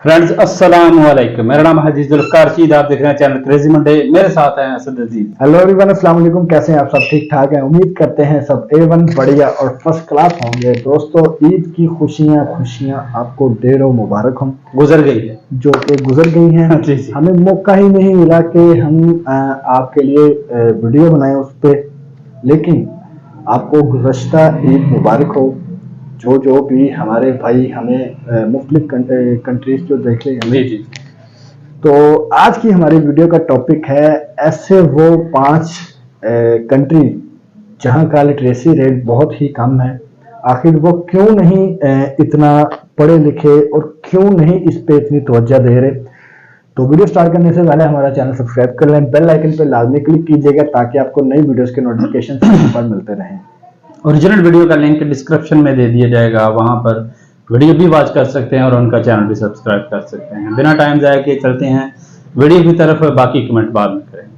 Friends अस्सलाम वालेकुम। मेरा नाम हाजी जुल्फकार रशीद, आप देख रहे हैं चैनल क्रेजी मंडे। मेरे साथ हैं असद अजीज। हेलो एवरीवन, अस्सलाम वालेकुम। कैसे हैं आप? सब ठीक ठाक हैं? उम्मीद करते हैं सब A1 बढ़िया और फर्स्ट क्लास होंगे। दोस्तों, ईद की खुशियां आपको ढेरों मुबारक हों। गुजर गई है जो कि गुजर गई हैं। जी जी। हमें मौका ही नहीं मिला कि हम आपके लिए वीडियो बनाएं उस पर, लेकिन आपको गुज़श्ता ईद मुबारक हो। जो भी हमारे भाई हमें मुख्तलिफ कंट्रीज जो देख रहे हैं। जी जी। तो आज की हमारी वीडियो का टॉपिक है ऐसे वो 5 कंट्री जहां का लिटरेसी रेट बहुत ही कम है। आखिर वो क्यों नहीं इतना पढ़े लिखे और क्यों नहीं इस पे इतनी तवज्जो दे रहे। तो वीडियो स्टार्ट करने से पहले हमारा चैनल सब्सक्राइब कर लें, बेल आइकन पे लाजमी क्लिक कीजिएगा ताकि आपको नई वीडियोस के नोटिफिकेशन समय पर मिलते रहें। ओरिजिनल वीडियो का लिंक डिस्क्रिप्शन में दे दिया जाएगा, वहां पर वीडियो भी वॉच कर सकते हैं और उनका चैनल भी सब्सक्राइब कर सकते हैं। बिना टाइम जाए के चलते हैं वीडियो की तरफ, बाकी कमेंट बाद में करेंगे।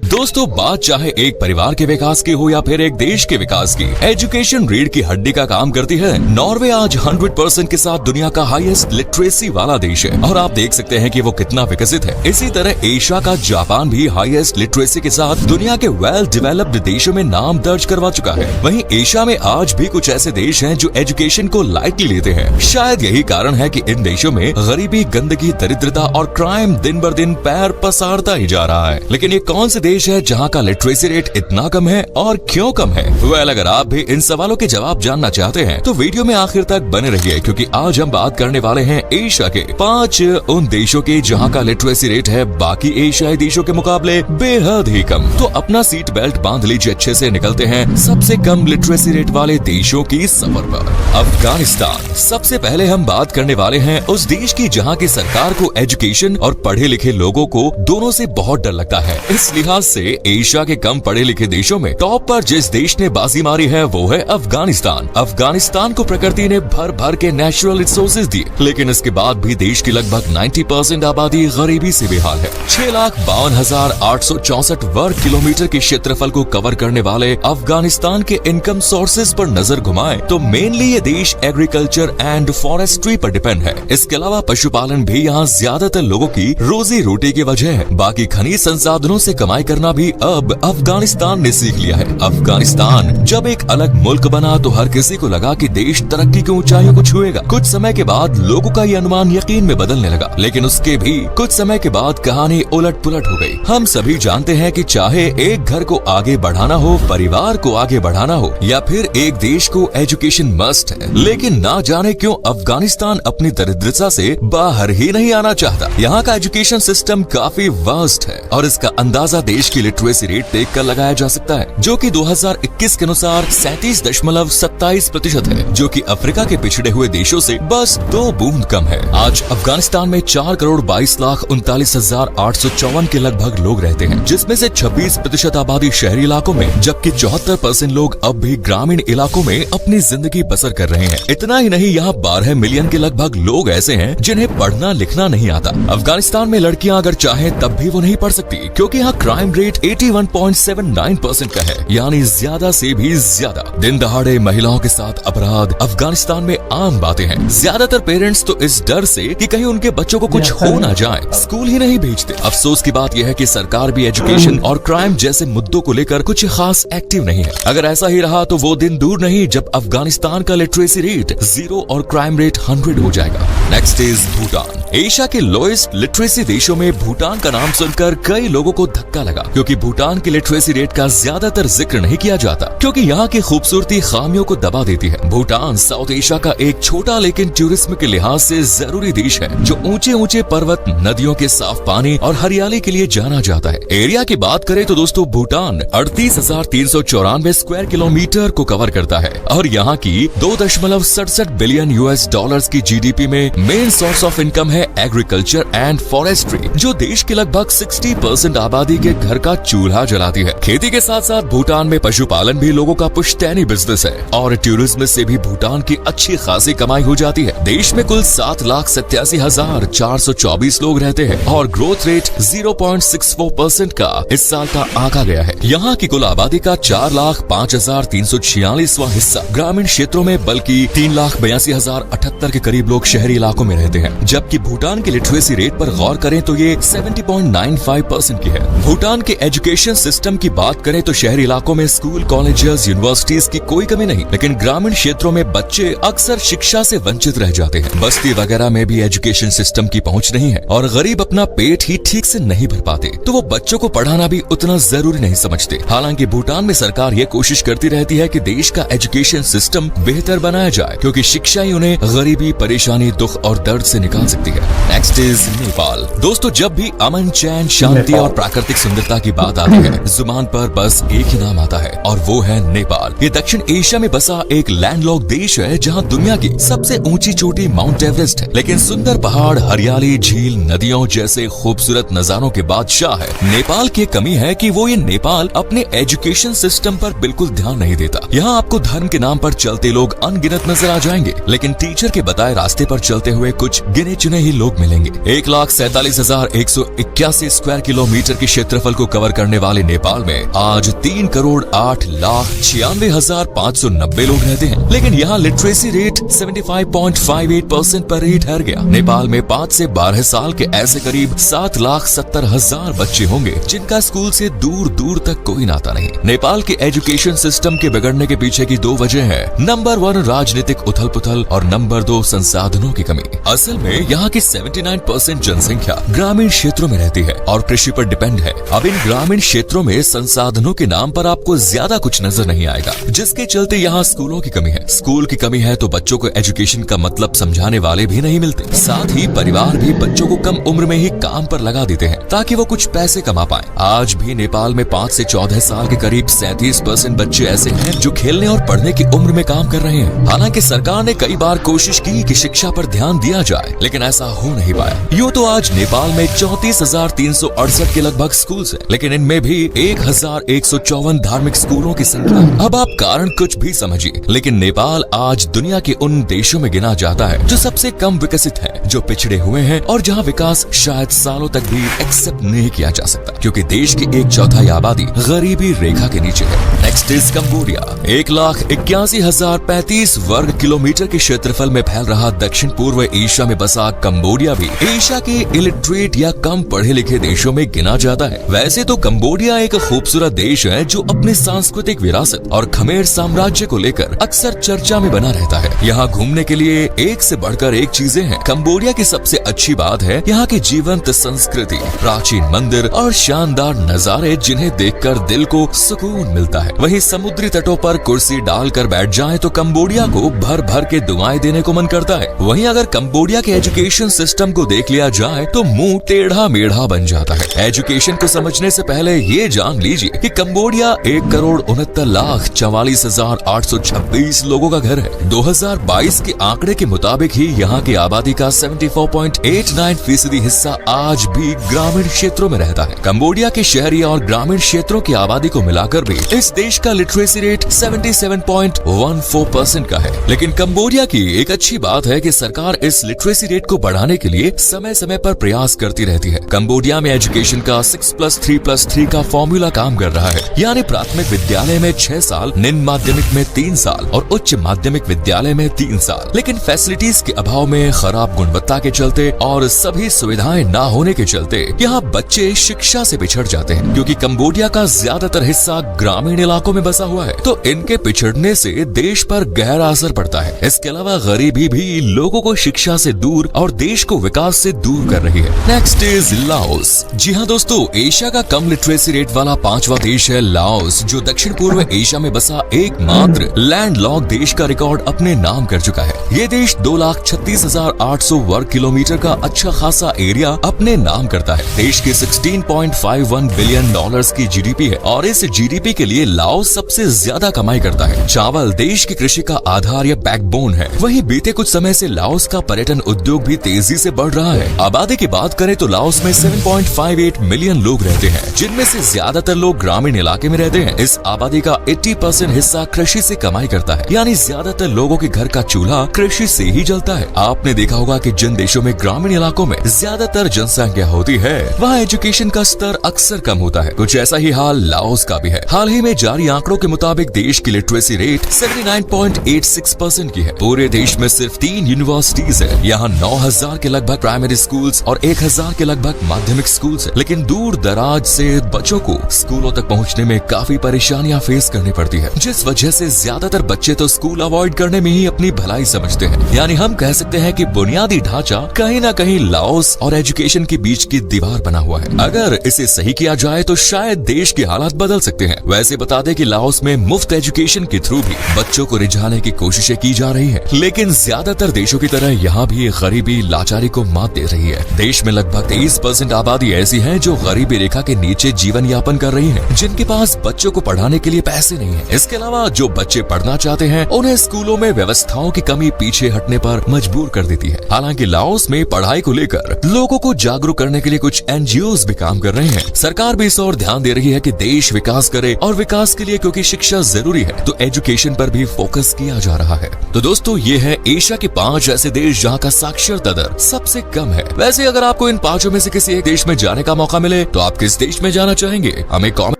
दोस्तों, बात चाहे एक परिवार के विकास की हो या फिर एक देश के विकास की, एजुकेशन रीढ़ की हड्डी का काम करती है। नॉर्वे आज 100% के साथ दुनिया का हाईएस्ट लिटरेसी वाला देश है और आप देख सकते हैं कि वो कितना विकसित है। इसी तरह एशिया का जापान भी हाईएस्ट लिटरेसी के साथ दुनिया के वेल डेवलप्ड देशों में नाम दर्ज करवा चुका है। वहीं एशिया में आज भी कुछ ऐसे देश हैं जो एजुकेशन को लाइटली लेते हैं। शायद यही कारण है कि इन देशों में गरीबी, गंदगी, दरिद्रता और क्राइम दिन बर दिन पैर पसारता ही जा रहा है। लेकिन ये कौन से देश है जहां का लिटरेसी रेट इतना कम है और क्यों कम है? वेल, अगर आप भी इन सवालों के जवाब जानना चाहते हैं तो वीडियो में आखिर तक बने रहिए, क्योंकि आज हम बात करने वाले हैं एशिया के 5 उन देशों के जहां का लिटरेसी रेट है बाकी एशियाई देशों के मुकाबले बेहद ही कम। तो अपना सीट बेल्ट बांध लीजिए, अच्छे से निकलते हैं सबसे कम लिटरेसी रेट वाले देशों की सफर पर। अफगानिस्तान। सबसे पहले हम बात करने वाले हैं उस देश की जहां की सरकार को एजुकेशन और पढ़े लिखे लोगों को दोनों से बहुत डर लगता है। इस लिहाज से एशिया के कम पढ़े लिखे देशों में टॉप पर जिस देश ने बाजी मारी है वो है अफगानिस्तान। अफगानिस्तान को प्रकृति ने भर भर के नेचुरल रिसोर्सेज दिए, लेकिन इसके बाद भी देश की लगभग 90% आबादी गरीबी से बेहाल है। 6,52,864 वर्ग किलोमीटर के क्षेत्रफल को कवर करने वाले अफगानिस्तान के इनकम सोर्सेज पर नजर घुमाएं तो मेनली ये देश एग्रीकल्चर एंड फॉरेस्ट्री पर डिपेंड है। इसके अलावा पशुपालन भी यहाँ ज्यादातर लोगों की रोजी रोटी की वजह है। बाकी खनिज संसाधनों से कमाई करना भी अब अफगानिस्तान ने सीख लिया है। अफगानिस्तान जब एक अलग मुल्क बना तो हर किसी को लगा कि देश तरक्की की ऊंचाइयों को छुएगा। कुछ समय के बाद लोगों का ये अनुमान यकीन में बदलने लगा, लेकिन उसके भी कुछ समय के बाद कहानी उलट पुलट हो गई। हम सभी जानते हैं कि चाहे एक घर को आगे बढ़ाना हो, परिवार को आगे बढ़ाना हो या फिर एक देश को एजुकेशन मस्ट है, लेकिन ना जाने क्यों अफगानिस्तान अपनी दरिद्रता से बाहर ही नहीं आना चाहता। यहाँ का एजुकेशन सिस्टम काफी वास्ट है और इसका अंदाजा देश की लिटरेसी रेट देखकर लगाया जा सकता है, जो कि 2021 के अनुसार 37.27% है, जो कि अफ्रीका के पिछड़े हुए देशों से बस 2 बूंद कम है। आज अफगानिस्तान में 4,22,39,854 के लगभग लोग रहते हैं, जिसमें से 26% आबादी शहरी इलाकों में, जबकि 74% लोग अब भी ग्रामीण इलाकों में अपनी जिंदगी बसर कर रहे हैं। इतना ही नहीं, यहाँ 12 मिलियन के लगभग लोग ऐसे हैं जिन्हें पढ़ना लिखना नहीं आता। अफगानिस्तान में लड़कियां अगर चाहें तब भी वो नहीं पढ़ सकती, क्योंकि यहाँ क्राइम रेट 81.79% का है, यानी ज्यादा से भी ज्यादा। दिन दहाड़े महिलाओं के साथ अपराध अफगानिस्तान में आम बातें हैं। ज्यादातर पेरेंट्स तो इस डर से कि कहीं उनके बच्चों को कुछ हो ना जाए स्कूल ही नहीं भेजते। अफसोस की बात यह है कि सरकार भी एजुकेशन और क्राइम जैसे मुद्दों को लेकर कुछ खास एक्टिव नहीं है। अगर ऐसा ही रहा तो वो दिन दूर नहीं जब अफगानिस्तान का लिटरेसी रेट 0 और क्राइम रेट 100 हो जाएगा। Next is Bhutan. एशिया के लोएस्ट लिटरेसी देशों में भूटान का नाम सुनकर कई लोगों को धक्का लगा, क्योंकि भूटान के लिटरेसी रेट का ज्यादातर जिक्र नहीं किया जाता, क्योंकि यहाँ की खूबसूरती खामियों को दबा देती है। भूटान साउथ एशिया का एक छोटा लेकिन टूरिज्म के लिहाज से जरूरी देश है, जो ऊंचे ऊंचे पर्वत, नदियों के साफ पानी और हरियाली के लिए जाना जाता है। एरिया की बात करें तो दोस्तों, भूटान 38,394 स्क्वायर किलोमीटर को कवर करता है और यहाँ की 2.67 बिलियन US डॉलर्स की GDP में मेन सोर्स ऑफ इनकम है है एग्रीकल्चर एंड फॉरेस्ट्री, जो देश के लगभग 60% आबादी के घर का चूल्हा जलाती है। खेती के साथ साथ भूटान में पशुपालन भी लोगों का पुश्तैनी बिजनेस है और टूरिज्म से भी भूटान की अच्छी खासी कमाई हो जाती है। देश में कुल 7,87,424 लोग रहते हैं और ग्रोथ रेट 0.64% का इस साल का आंका गया है। यहाँ की कुल आबादी का 4,05,346वां हिस्सा ग्रामीण क्षेत्रों में, बल्कि 3,82,078 के करीब लोग शहरी इलाकों में रहते हैं। जबकि भूटान की लिटरेसी रेट पर गौर करें तो ये 70.95% की है। भूटान के एजुकेशन सिस्टम की बात करें तो शहरी इलाकों में स्कूल, कॉलेजेस, यूनिवर्सिटीज की कोई कमी नहीं, लेकिन ग्रामीण क्षेत्रों में बच्चे अक्सर शिक्षा से वंचित रह जाते हैं। बस्ती वगैरह में भी एजुकेशन सिस्टम की पहुंच नहीं है और गरीब अपना पेट ही ठीक से नहीं भर पाते, तो वो बच्चों को पढ़ाना भी उतना जरूरी नहीं समझते। हालांकि भूटान में सरकार ये कोशिश करती रहती है कि देश का एजुकेशन सिस्टम बेहतर बनाया जाए, क्योंकि शिक्षा ही उन्हें गरीबी, परेशानी, दुख और दर्द से निकाल सकती है। Next is Nepal. दोस्तों, जब भी अमन, चैन, शांति और प्राकृतिक सुंदरता की बात आती है, जुबान पर बस एक ही नाम आता है और वो है नेपाल। ये दक्षिण एशिया में बसा एक लैंडलॉक देश है जहाँ दुनिया की सबसे ऊंची चोटी माउंट एवरेस्ट है, लेकिन सुंदर पहाड़, हरियाली, झील, नदियों जैसे खूबसूरत नजारों के बादशाह है। नेपाल की कमी है कि वो ये नेपाल अपने एजुकेशन सिस्टम पर बिल्कुल ध्यान नहीं देता। यहाँ आपको धर्म के नाम पर चलते लोग अनगिनत नजर आ जाएंगे, लेकिन टीचर के बताए रास्ते पर चलते हुए कुछ गिने चुने ही लोग मिलेंगे। 1,47,181 स्क्वायर किलोमीटर के क्षेत्रफल को कवर करने वाले नेपाल में आज 3,08,96,590 लोग रहते हैं, लेकिन यहाँ लिटरेसी रेट 75.58% पर ही ठहर गया। नेपाल में 5 से 12 साल के ऐसे करीब 7,70,000 बच्चे होंगे जिनका स्कूल से दूर दूर तक कोई नाता नहीं। नेपाल के एजुकेशन सिस्टम के बिगड़ने के पीछे की दो वजह है। नंबर 1 राजनीतिक उथल पुथल और नंबर 2 संसाधनों की कमी। असल में यहाँ की 79% जनसंख्या ग्रामीण क्षेत्रों में रहती है और कृषि पर डिपेंड है। अब इन ग्रामीण क्षेत्रों में संसाधनों के नाम पर आपको ज्यादा कुछ नजर नहीं आएगा, जिसके चलते यहाँ स्कूलों की कमी है। स्कूल की कमी है तो बच्चों को एजुकेशन का मतलब समझाने वाले भी नहीं मिलते। साथ ही परिवार भी बच्चों को कम उम्र में ही काम पर लगा देते हैं ताकि वो कुछ पैसे कमा पाए। आज भी नेपाल में 5 से 14 साल के करीब 37% बच्चे ऐसे हैं जो खेलने और पढ़ने की उम्र में काम कर रहे हैं। हालांकि सरकार ने कई बार कोशिश की कि शिक्षा पर ध्यान दिया जाए, लेकिन ऐसा हो नहीं पाया। यूँ तो आज नेपाल में 34,368 के लगभग स्कूल हैं, लेकिन इनमें भी 1,154 धार्मिक स्कूलों की संख्या। अब आप कारण कुछ भी समझिए, लेकिन नेपाल आज दुनिया के उन देशों में गिना जाता है जो सबसे कम विकसित है, जो पिछड़े हुए हैं और जहाँ विकास शायद सालों तक भी एक्सेप्ट नहीं किया जा सकता, क्योंकि देश की 1/4 आबादी गरीबी रेखा के नीचे है। Next is Cambodia. 1,81,035 वर्ग किलोमीटर के क्षेत्रफल में फैल रहा दक्षिण पूर्व एशिया में बसा कंबोडिया भी एशिया के इलिटरेट या कम पढ़े लिखे देशों में गिना जाता है। वैसे तो कंबोडिया एक खूबसूरत देश है जो अपनी सांस्कृतिक विरासत और खमेर साम्राज्य को लेकर अक्सर चर्चा में बना रहता है। यहाँ घूमने के लिए एक से बढ़कर एक चीजें हैं। कंबोडिया की सबसे अच्छी बात है यहाँ की जीवंत संस्कृति, प्राचीन मंदिर और शानदार नजारे, जिन्हें देखकर दिल को सुकून मिलता है। वहीं समुद्री तटों पर कुर्सी डालकर बैठ जाएं तो कंबोडिया को भर भर के दुआएं देने को मन करता है। वहीं अगर कंबोडिया के एजुकेशन सिस्टम को देख लिया जाए तो मुंह टेढ़ा मेढ़ा बन जाता है। एजुकेशन को समझने से पहले ये जान लीजिए कि कंबोडिया 1,69,44,826 लोगों का घर है। 2022 के आंकड़े के मुताबिक ही यहाँ की आबादी का 74.89% हिस्सा आज भी ग्रामीण क्षेत्रों में रहता है। कंबोडिया के शहरी और ग्रामीण क्षेत्रों की आबादी को मिलाकर भी इस देश का लिटरेसी रेट 77.14% का है। लेकिन कंबोडिया की एक अच्छी बात है कि सरकार इस लिटरेसी रेट को बढ़ाने के लिए समय समय पर प्रयास करती रहती है। कंबोडिया में एजुकेशन का 6+3+3 का फॉर्मूला काम कर रहा है, यानी प्राथमिक विद्यालय में 6 साल, निम्न माध्यमिक में 3 साल और उच्च माध्यमिक विद्यालय में 3 साल। लेकिन फैसिलिटीज के अभाव में, खराब गुणवत्ता के चलते और सभी सुविधाएं न होने के चलते यहाँ बच्चे शिक्षा से पिछड़ जाते हैं। क्योंकि कंबोडिया का ज्यादातर हिस्सा ग्रामीण इलाकों में बसा हुआ है, तो इनके पिछड़ने से देश पर गहरा असर पड़ता है। इसके अलावा गरीबी भी लोगों को शिक्षा से दूर और देश को विकास से दूर कर रही है। Next is Laos. जी हाँ दोस्तों, एशिया का कम लिटरेसी रेट वाला 5वां देश है लाओस, जो दक्षिण पूर्व एशिया में बसा एकमात्र लैंडलॉक देश का रिकॉर्ड अपने नाम कर चुका है। ये देश 2,36,800 वर्ग किलोमीटर का अच्छा खासा एरिया अपने नाम करता है। देश के 16.51 बिलियन डॉलर्स की जीडीपी है और इस जीडीपी के लिए लाओस सबसे ज्यादा कमाई करता है। चावल देश की कृषि का आधार या बैकबोन है। वहीं बीते कुछ समय से लाओस का पर्यटन उद्योग भी तेजी से बढ़ रहा है। आबादी की बात करें तो लाओस में 7.58 मिलियन लोग रहते हैं, जिनमें से ज्यादातर लोग ग्रामीण इलाके में रहते हैं। इस आबादी का 80% हिस्सा कृषि से कमाई करता है, यानी ज्यादातर लोगों के घर का चूल्हा कृषि से ही जलता है। आपने देखा होगा कि जिन देशों में ग्रामीण इलाकों में ज्यादातर जनसंख्या होती है, वहाँ एजुकेशन का स्तर अक्सर कम होता है। कुछ ऐसा ही हाल लाओस का भी है। हाल ही में जारी आंकड़ों के मुताबिक देश की लिटरेसी रेट 79.86% की है। पूरे देश में सिर्फ 3 यूनिवर्सिटीज है। यहाँ 9000 के लगभग प्राइमरी स्कूल्स और 1000 के लगभग माध्यमिक स्कूल्स है। लेकिन दूर दराज से बच्चों को स्कूलों तक पहुँचने में काफी परेशानियाँ फेस करनी पड़ती है, जिस वजह से ज्यादातर बच्चे तो स्कूल अवॉइड करने में ही अपनी भलाई समझते हैं। यानी हम कह सकते हैं कि बुनियादी ढांचा कहीं न कहीं लाओस और एजुकेशन के बीच की दीवार बना हुआ है। अगर इसे सही किया जाए तो शायद देश के हालात बदल सकते हैं। वैसे बता दें कि लाओस में मुफ्त एजुकेशन के थ्रू भी बच्चों को रिझाने की कोशिशें की जा रही है, लेकिन ज्यादातर देशों की तरह यहाँ भी गरीबी लाचारी को मात दे रही है। देश में लगभग 23% आबादी ऐसी है जो गरीबी रेखा के नीचे जीवन यापन कर रही है, जिनके पास बच्चों को पढ़ाने के लिए पैसे नहीं है। इसके अलावा जो बच्चे पढ़ना चाहते हैं उन्हें स्कूलों में व्यवस्थाओं की कमी पीछे हटने पर मजबूर कर देती है। हालांकि लाओस में पढ़ाई को लेकर लोगों को जागरूक करने के लिए कुछ NGOs भी काम कर रहे हैं। सरकार भी इस ओर ध्यान दे रही है कि देश विकास करे, और विकास के लिए क्योंकि शिक्षा जरूरी है तो एजुकेशन पर भी फोकस किया जा रहा है। तो दोस्तों, ये है एशिया के 5 ऐसे देश जहाँ का साक्षरता दर सबसे कम है। वैसे अगर आपको इन 5 में से किसी एक देश में जाने का मौका मिले तो आप किस देश में जाना चाहेंगे? हमें कमेंट।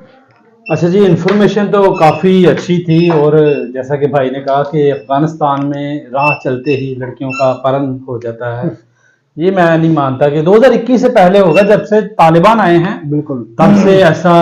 अच्छा जी, इन्फॉर्मेशन तो काफ़ी अच्छी थी, और जैसा कि भाई ने कहा कि अफगानिस्तान में राह चलते ही लड़कियों का अपहरण हो जाता है, ये मैं नहीं मानता कि 2021 से पहले होगा, जब से तालिबान आए हैं बिल्कुल तब से ऐसा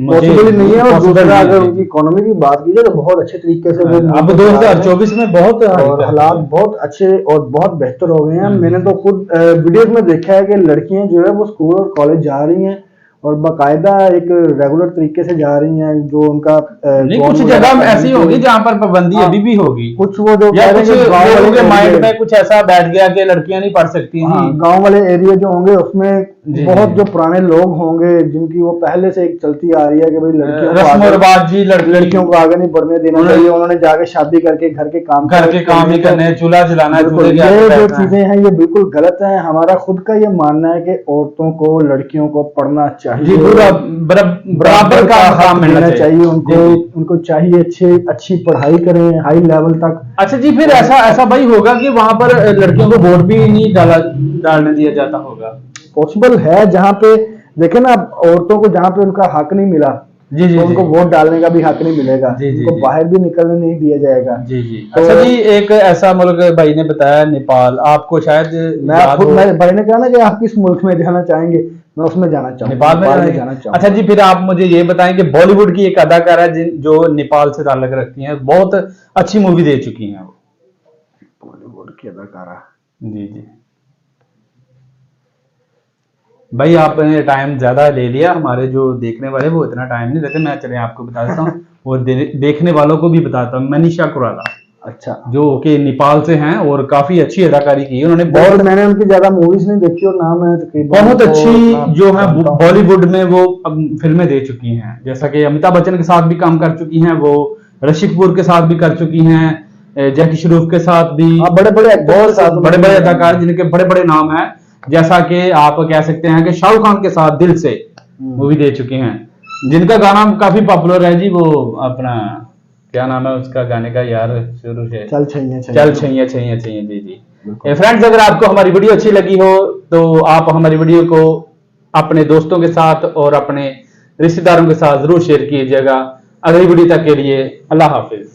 पॉसिबल नहीं है। और दूसरा, अगर उनकी इकोनॉमी की बात की जाए तो बहुत अच्छे तरीके से वो अब 2024 में बहुत और हालात बहुत अच्छे और बहुत बेहतर हो गए हैं। मैंने तो खुद वीडियोस में देखा है कि लड़कियां जो है वो स्कूल और कॉलेज जा रही हैं और बाकायदा एक रेगुलर तरीके से जा रही हैं। जो उनका नहीं, कुछ जगह ऐसी होगी जहाँ पर पाबंदी अभी भी होगी। कुछ वो जो या कुछ लोगों के माइंड में कुछ ऐसा बैठ गया कि लड़कियां नहीं पढ़ सकती हैं। गांव वाले एरिया जो होंगे उसमें बहुत जो पुराने लोग होंगे जिनकी वो पहले से एक चलती आ रही है कि भाई लड़कियों को आगे नहीं बढ़ने देना चाहिए, उन्होंने जाके शादी करके घर के काम ही करने, चूल्हा जलाना, ये जो चीजें हैं ये बिल्कुल गलत है। हमारा खुद का ये मानना है कि औरतों को, लड़कियों को पढ़ना चाहिए, बराबर का काम मिलना चाहिए। उनको चाहिए अच्छी पढ़ाई करें हाई लेवल तक। अच्छा जी, फिर ऐसा भाई होगा कि वहां पर लड़कियों को वोट भी नहीं डालने दिया जाता होगा? पॉसिबल है, जहाँ पे देखे ना औरतों को जहाँ पे उनका हक नहीं मिला जी जी, तो उनको वोट डालने का भी हक नहीं मिलेगा, उनको बाहर भी निकलने नहीं दिया जाएगा। जी जी। तो अच्छा जी, एक ऐसा मुल्क भाई ने बताया नेपाल, आपको शायद भाई ने कहा ना कि आप किस मुल्क में जाना चाहेंगे, मैं उसमें जाना चाहूंगा, नेपाल में जाना चाहूंगा। अच्छा जी, फिर आप मुझे ये बताएं कि बॉलीवुड की एक अदाकारा जो नेपाल से ताल्लुक रखती हैं, बहुत अच्छी मूवी दे चुकी हैं वो, बॉलीवुड की अदाकारा। जी जी भाई, आपने टाइम ज्यादा ले लिया, हमारे जो देखने वाले वो इतना टाइम नहीं लेते। मैं चले आपको बता देता हूँ और देखने वालों को भी बताता हूँ। मनीषा कुराला, अच्छा, जो कि नेपाल से हैं और काफी अच्छी अदाकारी की उन्होंने। बहुत मैंने उनकी ज्यादा मूवीज नहीं देखी और नाम है तकरीबन बहुत अच्छी जो है बॉलीवुड में वो फिल्में दे चुकी हैं, जैसा कि अमिताभ बच्चन के साथ भी काम कर चुकी हैं, वो ऋषि कपूर के साथ भी कर चुकी हैं, जैकी श्रॉफ के साथ भी, बड़े बड़े अदाकार जिनके बड़े बड़े नाम है। जैसा कि आप कह सकते हैं कि शाहरुख खान के साथ दिल से मूवी दे चुकी हैं, जिनका गाना काफी पॉपुलर है जी। वो अपना क्या नाम है उसका गाने का यार, शुरू से चल छैया छैया जी जी। फ्रेंड्स, अगर आपको हमारी वीडियो अच्छी लगी हो तो आप हमारी वीडियो को अपने दोस्तों के साथ और अपने रिश्तेदारों के साथ जरूर शेयर कीजिएगा। अगली वीडियो तक के लिए अल्लाह हाफिज।